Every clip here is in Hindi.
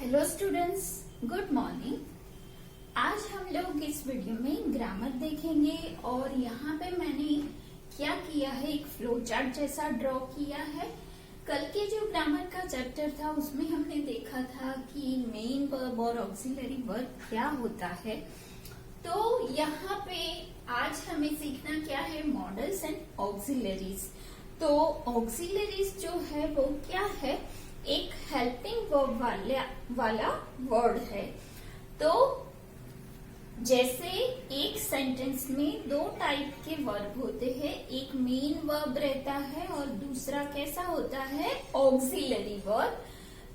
Hello students, good morning. आज हम लोग इस वीडियो में ग्रामर देखेंगे और यहाँ पे मैंने क्या किया है, एक फ्लो चार्ट जैसा ड्रॉ किया है। कल के जो ग्रामर का चैप्टर था उसमें हमने देखा था कि मेन वर्ब और ऑक्सिलरी वर्ब क्या होता है। तो यहाँ पे आज हमें सीखना क्या है, मॉडल्स एंड ऑक्सिलरीज। तो ऑक्सिलरीज जो है वो क्या है, एक हेल्पिंग वर्ब वाला वर्ड है। तो जैसे एक सेंटेंस में दो टाइप के वर्ब होते हैं, एक मेन वर्ब रहता है और दूसरा कैसा होता है, ऑक्सिलरी वर्ब।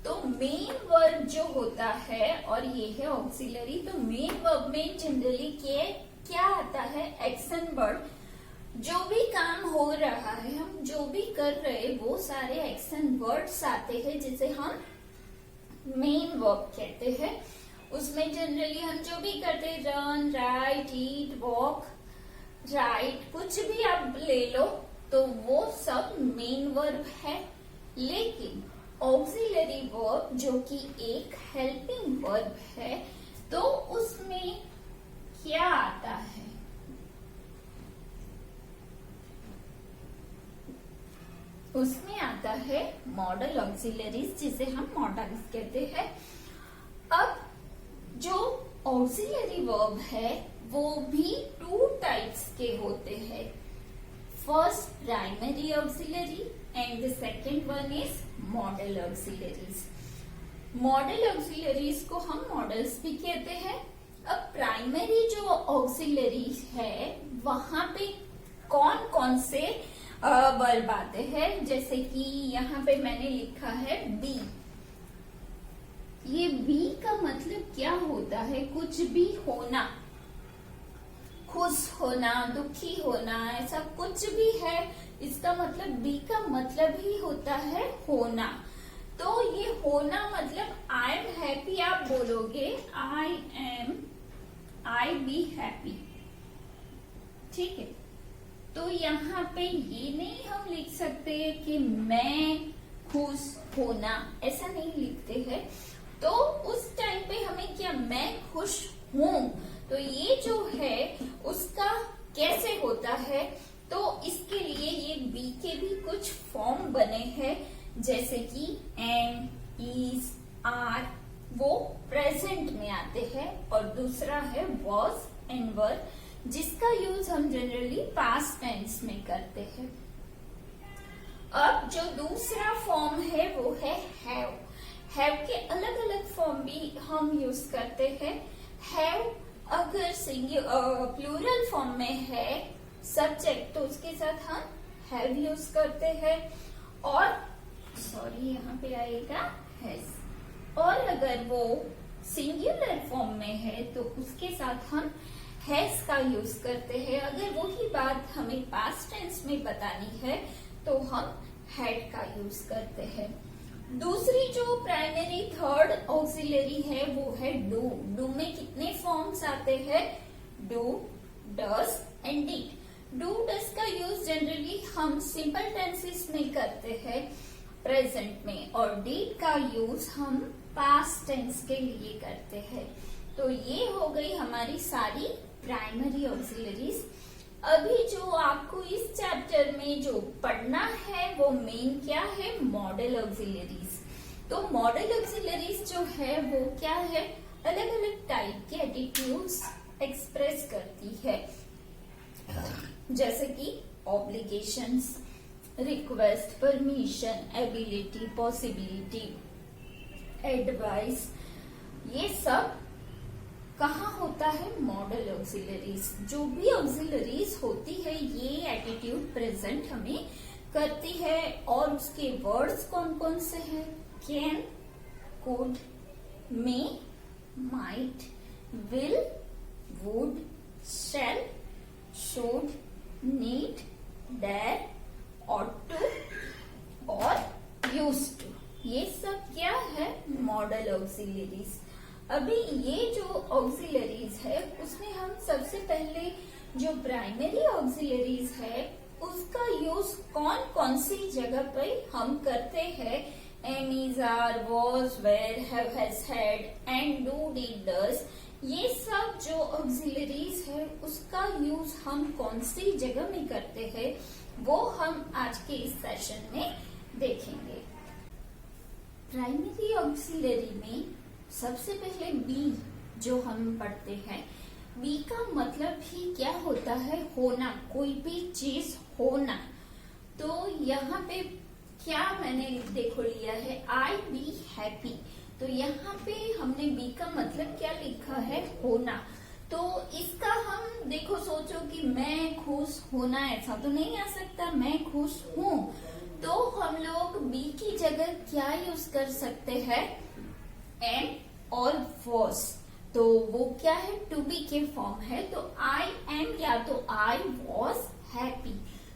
तो मेन वर्ब जो होता है और ये है ऑक्सिलरी। तो मेन वर्ब में जनरली क्या आता है, एक्शन वर्ड। जो भी काम हो रहा है, हम जो भी कर रहे हैं, वो सारे एक्शन वर्ड्स आते हैं जिसे हम मेन वर्ब कहते हैं। उसमें जनरली हम जो भी करते हैं, रन, राइट, ईट, वॉक, राइट, कुछ भी आप ले लो, तो वो सब मेन वर्ब है। लेकिन ऑक्सिलरी वर्ब जो कि एक हेल्पिंग वर्ब है, तो उसमें क्या आता है, उसमें आता है मॉडल ऑक्सिलरीज, जिसे हम मॉडल्स कहते हैं। अब जो ऑक्सिलरी वर्ब है वो भी टू टाइप्स के होते हैं। First primary auxiliary and the second one is model auxiliaries. Model auxiliaries को हम मॉडल्स भी कहते हैं। अब प्राइमरी जो ऑक्सिलरी है वहां पे कौन कौन से वर्ब आते हैं, जैसे कि यहाँ पे मैंने लिखा है बी। ये बी का मतलब क्या होता है, कुछ भी होना, खुश होना, दुखी होना, ऐसा कुछ भी है, इसका मतलब बी का मतलब ही होता है होना। तो ये होना मतलब आई एम हैप्पी, आप बोलोगे आई बी हैप्पी, ठीक है। तो यहाँ पे ये नहीं हम लिख सकते कि मैं खुश होना, ऐसा नहीं लिखते हैं। तो उस टाइम पे हमें क्या, मैं खुश हूं, तो ये जो है उसका कैसे होता है, तो इसके लिए ये बी के भी कुछ फॉर्म बने हैं, जैसे कि एम, इज, आर, वो प्रेजेंट में आते हैं। और दूसरा है वॉज एंड वर, जिसका यूज हम जनरली पास्ट टेंस में करते हैं। अब जो दूसरा फॉर्म है वो है हैव। हैव के अलग अलग फॉर्म भी हम यूज करते हैं। हैव अगर प्लूरल फॉर्म में है सब्जेक्ट, तो उसके साथ हम हैव यूज करते हैं। और यहाँ पे आएगा हैज। और अगर वो सिंगुलर फॉर्म में है तो उसके साथ हम हैज का यूज करते हैं। अगर वही बात हमें पास्ट टेंस में बतानी है तो हम हैड का यूज करते हैं। दूसरी जो प्राइमरी थर्ड ऑक्सिलरी है वो है डू। डू में कितने फॉर्म्स आते हैं, do, does and did. Do does का यूज जनरली हम सिंपल टेंसेस में करते हैं, प्रेजेंट में, और डिड का यूज हम पास्ट टेंस के लिए करते हैं। तो ये हो गई हमारी सारी प्राइमरी ऑक्सिलरीज। अभी जो आपको इस चैप्टर में जो पढ़ना है वो मेन क्या है, मॉडल ऑक्सिलरीज। तो मॉडल ऑक्सिलरीज जो है वो क्या है, अलग अलग टाइप के एटीट्यूड्स एक्सप्रेस करती है, जैसे कि obligations, request, permission, ability, possibility, advice. ये सब कहाँ होता है, मॉडल ऑक्सिलरीज। जो भी ऑक्सिलरीज होती है ये एटीट्यूड प्रेजेंट हमें करती है। और उसके वर्ड्स कौन कौन से हैं, can, could, may, might, will, would, shall, should, need, dare, ought to और यूज्ड टू। ये सब क्या है, मॉडल ऑक्सिलरीज। अभी ये जो ऑक्सिलरीज है उसमें हम सबसे पहले जो प्राइमरी ऑक्सिलरीज है उसका यूज कौन कौन सी जगह पर हम करते हैं am is, are, was, were, have, has, had, and, do, did, does, ये सब जो ऑक्सिलरीज है उसका यूज हम कौन सी जगह में करते हैं वो हम आज के इस सेशन में देखेंगे। प्राइमरी ऑक्सिलरी में सबसे पहले बी जो हम पढ़ते हैं, बी का मतलब ही क्या होता है? होना, कोई भी चीज होना। तो यहाँ पे क्या मैंने देखो लिया है, आई बी हैप्पी। तो यहाँ पे हमने बी का मतलब क्या लिखा है? होना। तो इसका हम देखो सोचो कि मैं खुश होना, ऐसा तो नहीं आ सकता, मैं खुश हूँ। तो हम लोग बी की जगह क्या यूज कर सकते हैं? एम और वॉज। तो वो क्या है? टू बी के फॉर्म है। तो आई एम या तो आई वॉज हैप्पी,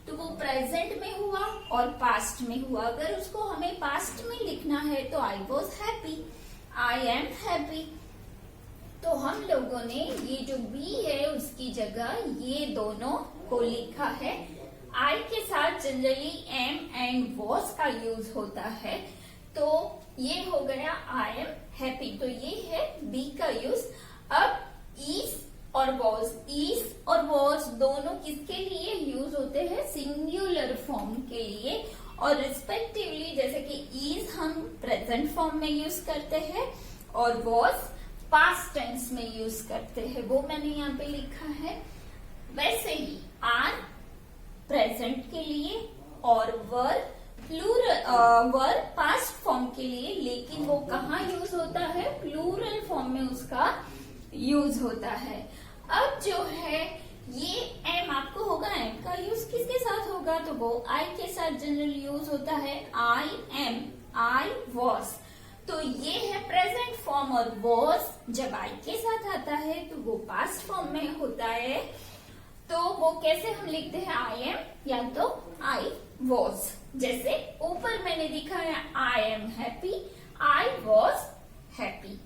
तो वो प्रेजेंट में हुआ और पास्ट में हुआ। अगर उसको हमें पास्ट में लिखना है तो I was happy, I am happy. तो हम लोगों ने ये जो बी है उसकी जगह ये दोनों को लिखा है। आई के साथ जनरली एम एंड वॉज का यूज होता है। तो ये हो गया आई एम हैप्पी। तो ये है बी का यूज। अब इज और वॉज, इज और वॉज दोनों किसके लिए यूज होते हैं? सिंगुलर फॉर्म के लिए। और रिस्पेक्टिवली जैसे कि इज हम प्रेजेंट फॉर्म में यूज करते हैं और वॉज पास्ट टेंस में यूज करते हैं, वो मैंने यहाँ पे लिखा है। वैसे ही आर प्रेजेंट के लिए और वर वर पास्ट फॉर्म के लिए, लेकिन वो कहाँ यूज होता है? प्लूरल फॉर्म में उसका यूज होता है। अब जो है ये एम आपको होगा, एम का यूज किसके साथ होगा? तो वो आई के साथ जनरल यूज होता है। I M, I was. तो ये है प्रेजेंट फॉर्म और वॉज जब आई के साथ आता है तो वो पास्ट फॉर्म में होता है। तो वो कैसे हम लिखते हैं? आई एम या तो आई वॉज। जैसे ऊपर मैंने दिखाया I am happy, I was happy.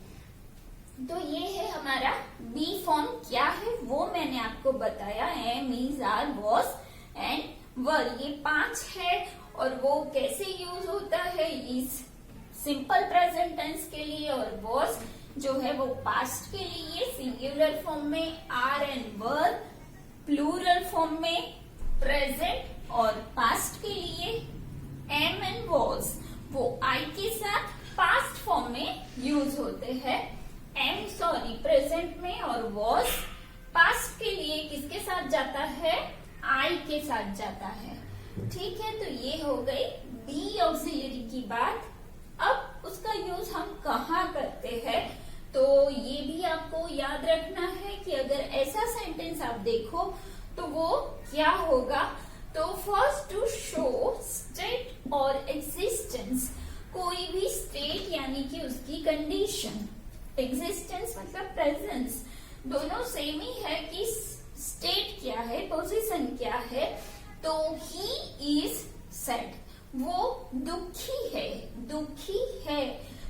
तो ये है हमारा बी फॉर्म। क्या है वो मैंने आपको बताया, am is, are, was and were, ये 5 है। और वो कैसे यूज होता है? इज सिंपल प्रेजेंट टेंस के लिए और वॉज जो है वो पास्ट के लिए सिंगुलर फॉर्म में, are and were plural form में प्रेजेंट और पास्ट के लिए, एम एंड वॉज वो आई के साथ पास्ट फॉर्म में यूज होते हैं। एम प्रेजेंट में और वॉज पास्ट के लिए किसके साथ जाता है? आई के साथ जाता है। ठीक है, तो ये हो गई बी ऑक्सिलरी की बात। अब उसका यूज हम कहाँ करते हैं? तो ये भी आपको याद रखना है कि अगर ऐसा सेंटेंस आप देखो तो वो क्या होगा? तो फर्स्ट टू शो स्टेट और एग्जिस्टेंस, कोई भी स्टेट यानी कि उसकी कंडीशन, एग्जिस्टेंस मतलब प्रेजेंस, दोनों सेम ही है कि स्टेट क्या है, पोजीशन क्या है। तो ही इज सैड, वो दुखी है, दुखी है।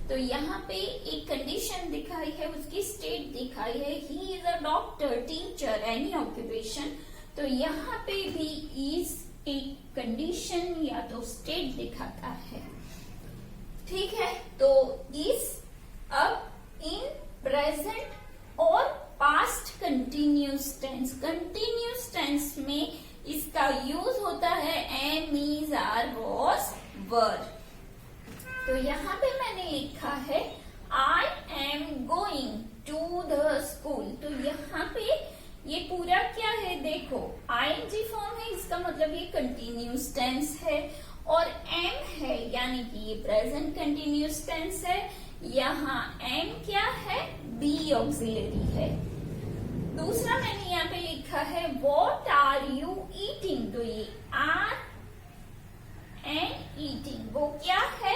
तो यहाँ पे एक कंडीशन दिखाई है, उसकी स्टेट दिखाई है। He is a doctor, teacher, any occupation. तो यहाँ पे भी इज एक कंडीशन या तो स्टेट दिखाता है। ठीक है, तो इज अब इन प्रेजेंट और past continuous tense, continuous tense में इसका यूज होता है am is, are, was, were. तो यहाँ पे मैंने लिखा है I am going to the school. तो यहाँ पे ये पूरा क्या है? देखो आईएनजी फॉर्म है, इसका मतलब ये कंटिन्यूस टेंस है और एम है यानी कि ये प्रेजेंट कंटिन्यूस टेंस है। यहाँ एम क्या है? बी ऑक्सिलरी है। दूसरा मैंने यहाँ पे लिखा है व्हाट आर यू ईटिंग। तो ये आर एंड ईटिंग वो क्या है?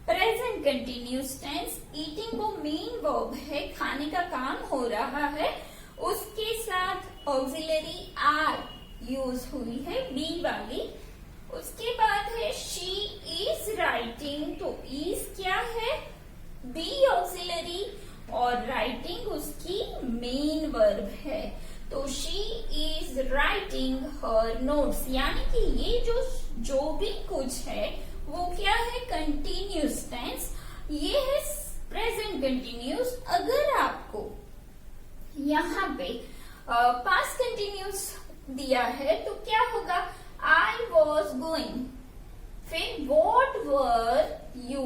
Present continuous tense. ईटिंग वो मेन वर्ब है, खाने का काम हो रहा है, उसके साथ ऑक्सिलरी आर यूज हुई है, बी वाली। उसके बाद है शी इज राइटिंग। तो इज क्या है? बी ऑक्सिलरी और राइटिंग उसकी मेन वर्ब है। तो she is writing her notes, यानी कि ये जो भी कुछ है वो क्या है, कंटिन्यूस टेंस। ये है प्रेजेंट कंटिन्यूस। अगर आपको यहाँ पे पास्ट कंटिन्यूस दिया है तो क्या होगा, आई वॉज गोइंग, फिर what were you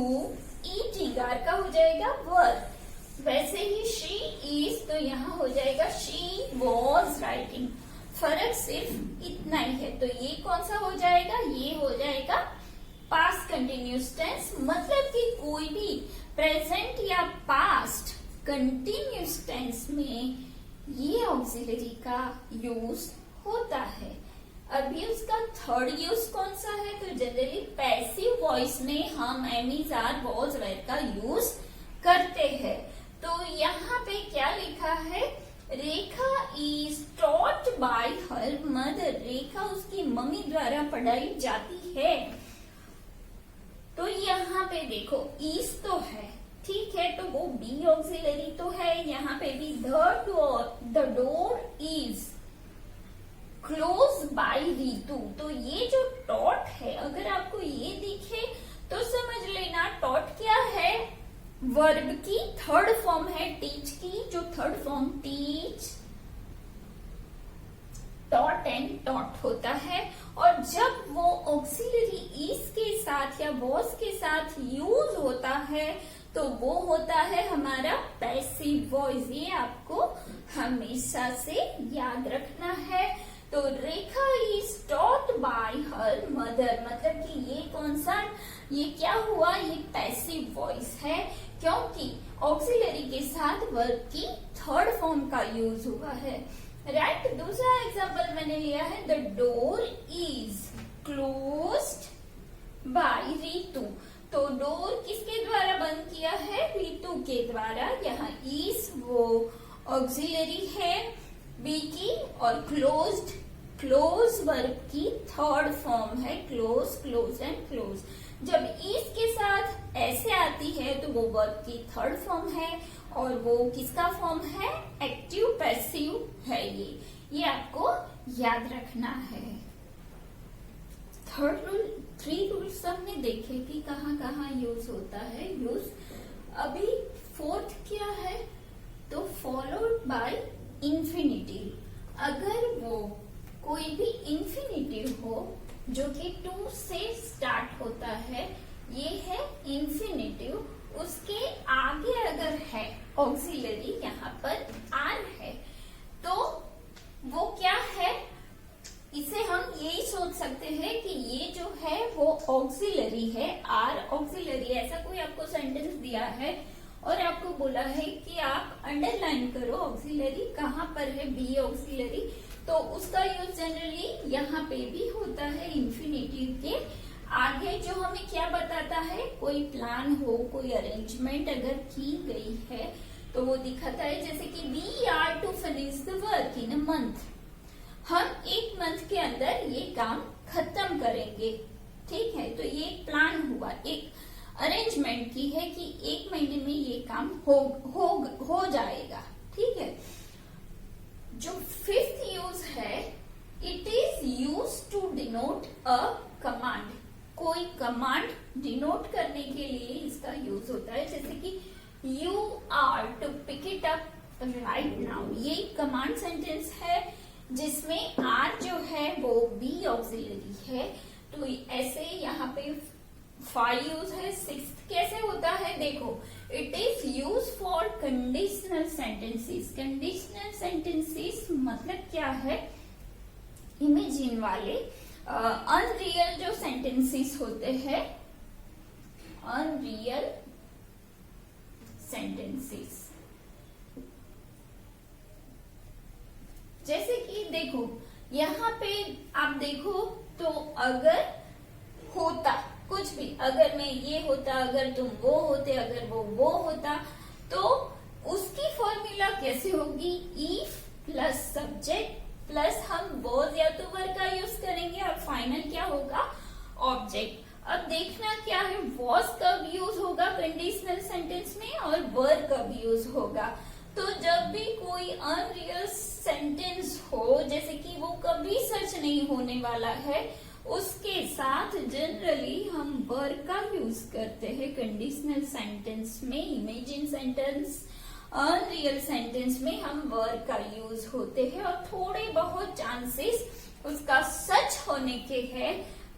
eating, are का हो जाएगा वर। वैसे ही शी इज, तो यहाँ हो जाएगा शी वॉज राइटिंग। फर्क सिर्फ इतना ही है। तो ये कौन सा हो जाएगा, ये हो जाएगा पास्ट कंटिन्यूस टेंस। मतलब कि कोई भी प्रेजेंट या पास्ट कंटिन्यूस टेंस में ये ऑक्सिलरी का यूज होता है। अभी उसका थर्ड यूज कौन सा है, तो जनरली पैसिव वॉइस में हम am is are was were का यूज करते हैं। तो यहाँ पे क्या लिखा है, Rekha is taught by her mother, Rekha उसकी मम्मी द्वारा पढ़ाई जाती है। तो यहाँ पे देखो इज तो है, ठीक है, तो वो बी ऑक्सिलरी तो है। यहाँ पे भी the door is close by Ritu. तो ये जो टॉट है, अगर आपको ये दिखे तो समझ लेना टॉट क्या है, वर्ब की थर्ड फॉर्म है टीच की। जो third form teach, taught and taught होता है। और जब वो ऑक्सिलरी इज के साथ या वॉज के साथ यूज होता है तो वो होता है हमारा पैसिव वॉइस। ये आपको हमेशा से याद रखना है। तो Rekha is taught by her mother, मतलब कि ये कौन सा, ये क्या हुआ, ये पैसिव वॉइस है क्योंकि ऑक्सिलरी के साथ वर्ब की थर्ड फॉर्म का यूज हुआ है। राइट। दूसरा एग्जाम्पल मैंने लिया है, the door is closed by Ritu. तो डोर किसके द्वारा बंद किया है, रीतू के द्वारा। यहाँ इज वो ऑक्सिलरी है बी की, और क्लोज्ड, क्लोज वर्ब की थर्ड फॉर्म है, क्लोज, क्लोज एंड क्लोज। जब इज के साथ ऐसे आती है तो वो वर्ब की थर्ड फॉर्म है, और वो किसका फॉर्म है, एक्टिव पैसिव है। ये आपको याद रखना है। थर्ड रूल, थ्री रूल्स हमने देखे कि कहाँ कहाँ यूज होता है यूज। अभी फोर्थ क्या है, तो फॉलोड बाय इंफिनिटिव। अगर वो कोई भी इंफिनिटिव हो जो कि टू से स्टार्ट होता है, ये है इंफिनिटिव, उसके आगे अगर है ऑक्सिलरी, यहाँ पर आर है, तो वो क्या है, इसे हम यही सोच सकते हैं कि ये जो है वो ऑक्सिलरी है, आर ऑक्सिलरी। ऐसा कोई आपको सेंटेंस दिया है और आपको बोला है कि आप अंडरलाइन करो ऑक्सिलरी कहाँ पर है, बी ऑक्सिलरी, तो उसका यूज जनरली यहाँ पे भी होता है इंफिनिटिव के आगे। जो हमें क्या बताता है, कोई प्लान हो, कोई अरेंजमेंट अगर की गई है तो वो दिखाता है, जैसे कि we are to finish the work in a month, हम एक मंथ के अंदर ये काम खत्म करेंगे, ठीक है। तो ये एक प्लान हुआ, एक अरेंजमेंट की है कि एक महीने में ये काम हो जाएगा, ठीक है। जो फिफ्थ यूज है, it is use to denote a command. कोई कमांड डिनोट करने के लिए इसका यूज होता है, जैसे कि you are to pick it up right now. ये कमांड सेंटेंस है जिसमें आर जो है वो बी ऑक्सिलरी है। तो ऐसे यहाँ पे 5 यूज है। 6th कैसे होता है, देखो, it is use for conditional sentences. Conditional sentences मतलब क्या है, इमेजिन वाले अनरियल जो सेंटेंसेस होते हैं, अनरियल सेंटेंसेस। जैसे कि देखो यहाँ पे आप देखो तो अगर होता कुछ भी, अगर मैं ये होता, अगर तुम वो होते, अगर वो होता, तो उसकी फॉर्मूला कैसे होगी, इफ प्लस सब्जेक्ट प्लस हम वॉज या तो वर का यूज करेंगे और फाइनल क्या होगा, ऑब्जेक्ट। अब देखना क्या है, वॉज कब यूज होगा कंडीशनल सेंटेंस में और वर कब यूज होगा। तो जब भी कोई अनरियल सेंटेंस हो, जैसे कि वो कभी सच नहीं होने वाला है, उसके साथ जनरली हम वर का यूज करते हैं कंडीशनल सेंटेंस में, इमेजिन सेंटेंस, अनरियल सेंटेंस में हम वर का यूज होते हैं और थोड़े बहुत चांसेस उसका सच होने के हैं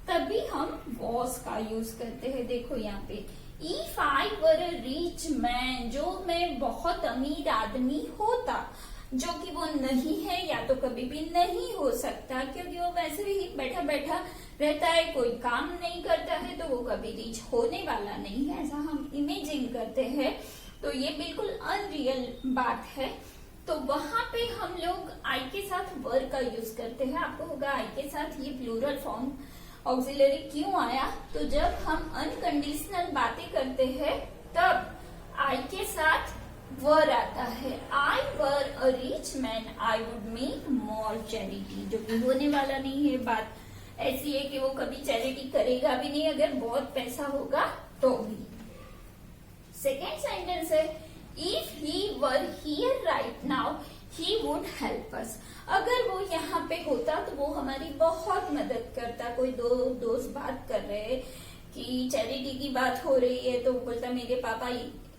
तभी हम वॉज का यूज करते हैं। देखो यहाँ पे if I were a rich man, जो मैं बहुत अमीर आदमी होता, जो कि वो नहीं है या तो कभी भी नहीं हो सकता क्योंकि वो वैसे ही बैठा बैठा रहता है, कोई काम नहीं करता है, तो वो कभी रिच होने वाला नहीं है, ऐसा हम इमेजिन करते हैं। तो ये बिल्कुल अनरियल बात है। तो वहां पे हम लोग आई के साथ वर का यूज करते हैं। आपको होगा आई के साथ ये प्लूरल फॉर्म ऑक्सिलरी क्यों आया, तो जब हम अनकंडीशनल बातें करते हैं तब आई के साथ वर आता है। I were a rich man I would make more charity, जो कि होने वाला नहीं है। बात ऐसी है कि वो कभी चैरिटी करेगा भी नहीं अगर बहुत पैसा होगा तो भी। सेकेंड सेंटेंस है if he were here right now he would help us. अगर वो यहाँ पे होता तो वो हमारी बहुत मदद करता। कोई दो दोस्त बात कर रहे हैं कि चैरिटी की बात हो रही है तो बोलता मेरे पापा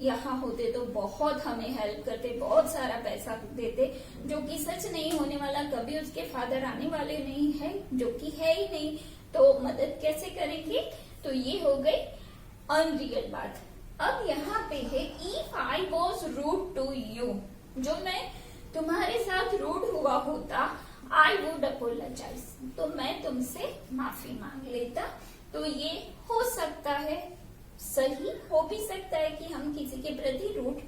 यहाँ होते तो बहुत हमें हेल्प करते, बहुत सारा पैसा देते, जो कि सच नहीं होने वाला। कभी उसके फादर आने वाले नहीं है, जो कि है ही नहीं, तो मदद कैसे करेंगे। तो ये हो गई अनरियल बात। अब यहाँ पे है if I was rude to you, जो मैं तुम्हारे साथ रूड हुआ होता आई वुड अपोलोजाइज, तो मैं तुमसे माफी मांग लेता। तो ये हो सकता है, सही हो भी सकता है कि हम किसी के प्रति रूड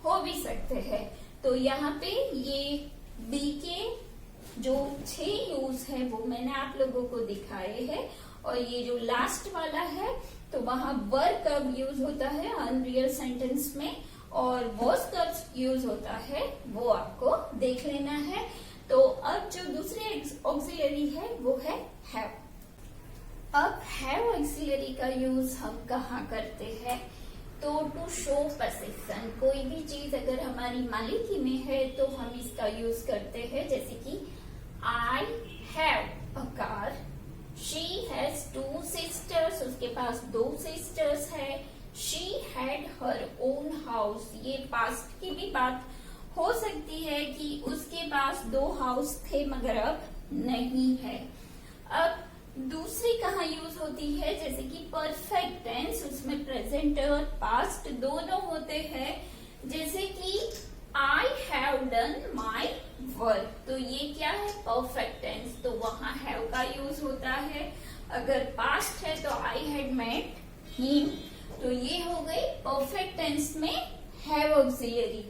हो भी सकते हैं। तो यहाँ पे ये बी के जो 6 यूज है वो मैंने आप लोगों को दिखाए हैं, और ये जो लास्ट वाला है तो वहां वर कब यूज होता है अनरियल सेंटेंस में, और वॉज कब यूज होता है वो आपको देख लेना है। तो अब जो दूसरे ऑक्सिलरी है वो है हैव। अब हैव ऑक्सिलरी का यूज हम कहाँ करते हैं, तो टू शो पोसेशन। कोई भी चीज अगर हमारी मालिकी में है तो हम इसका यूज करते हैं, जैसे कि I have a car, she has 2 sisters, उसके पास 2 सिस्टर्स है, she had her own house. ये पास्ट की भी बात हो सकती है कि उसके पास 2 हाउस थे मगर अब नहीं है। अब दूसरी कहाँ यूज होती है, जैसे कि परफेक्ट टेंस, उसमें प्रेजेंट और पास्ट दोनों होते हैं। जैसे कि I have done my work, तो ये क्या है परफेक्ट टेंस, तो वहां हैव का यूज होता है। अगर पास्ट है तो आई हैड मेट हिम, तो ये हो गई परफेक्ट टेंस में हैव ऑक्सिलरी।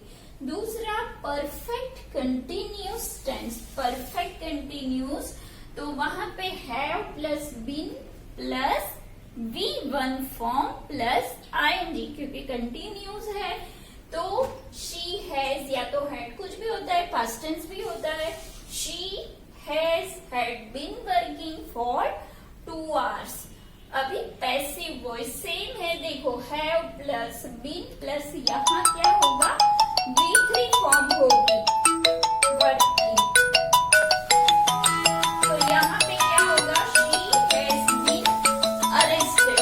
दूसरा perfect continuous tense, perfect continuous, तो वहां पे have plus been plus V1 form plus ing, क्योंकि कंटिन्यूस है तो शी हैज या तो हैड कुछ भी होता है, पास्ट टेंस भी होता है। She has had been working for 2 hours। अभी पैसिव वॉइस सेम है, देखो हैव प्लस बीन प्लस यहाँ क्या होगा V3 फॉर्म होगी वर्किंग, तो यहाँ पे क्या होगा शी हैज बीन अरेस्टेड,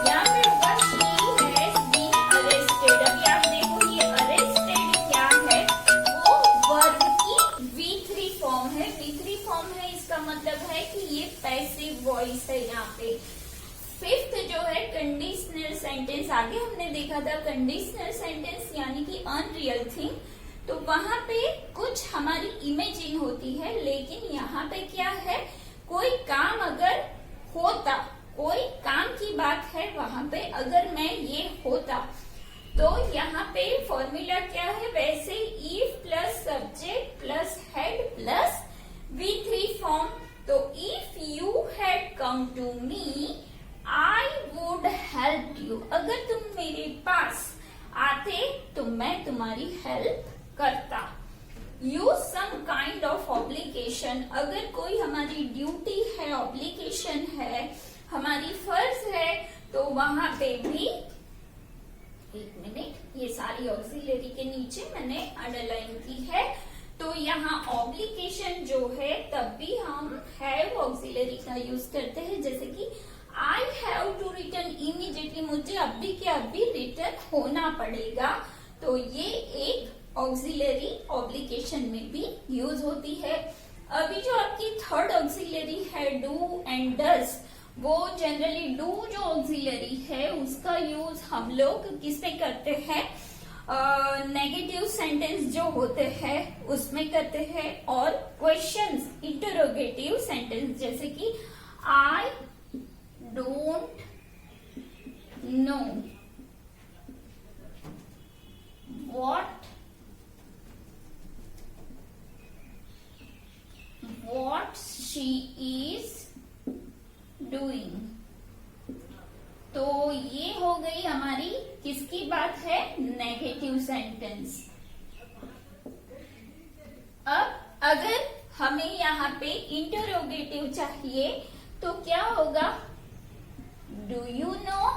यहाँ पे होगा शी हैज बीन अरेस्टेड। अभी आप देखो ये अरेस्टेड क्या है, वो वर्ब की V3 फॉर्म है। V3 फॉर्म है इसका मतलब है कि ये पैसिव वॉइस है यहाँ पे। फिफ्थ जो है कंडीशनल सेंटेंस, आगे हमने देखा था कंडीशनल सेंटेंस यानी कि अनरियल थिंग, तो वहां पे कुछ हमारी इमेजिन होती है, लेकिन यहाँ पे क्या है कोई काम अगर होता, कोई काम की बात है वहां पे, अगर मैं ये होता तो यहाँ पे फॉर्मूला क्या है वैसे if plus subject plus had plus V3 form. तो if you had come to me I would help you, अगर तुम मेरे पास आते तो मैं तुम्हारी हेल्प करता। Use some kind of obligation, अगर कोई हमारी ड्यूटी है, ऑब्लिगेशन है, हमारी फर्ज है, तो वहां पे भी, एक मिनट, ये सारी ऑक्सिलरी के नीचे मैंने अंडरलाइन की है, तो यहाँ ऑब्लिगेशन जो है तब भी हम हैव ऑक्सिलरी का यूज करते हैं, जैसे कि I have to return immediately, मुझे अभी के अभी रिटर्न होना पड़ेगा। तो ये एक ऑक्सिलरी ऑब्लिगेशन में भी यूज होती है। अभी जो आपकी थर्ड ऑक्सिलरी है डू एंड डज, वो जनरली डू जो ऑक्सिलरी है उसका यूज हम लोग किसमें करते हैं, नेगेटिव सेंटेंस जो होते हैं उसमें करते हैं, और क्वेश्चंस इंटरोगेटिव सेंटेंस जैसे कि I don't know what she is doing। तो ये हो गई हमारी किसकी बात है, नेगेटिव सेंटेंस। अब अगर हमें यहाँ पे इंटरोगेटिव चाहिए तो क्या होगा, डू यू नो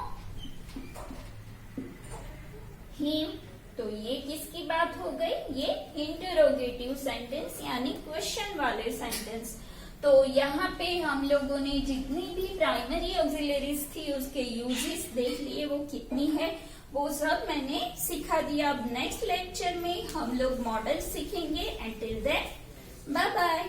हिम। तो ये किसकी बात हो गई, ये इंटरोगेटिव सेंटेंस यानी क्वेश्चन वाले सेंटेंस। तो यहाँ पे हम लोगों ने जितनी भी प्राइमरी ऑक्सिलरीज थी उसके यूजेस देख लिए, वो कितनी है वो सब मैंने सिखा दिया। अब नेक्स्ट लेक्चर में हम लोग मॉडल सीखेंगे। Until then bye bye.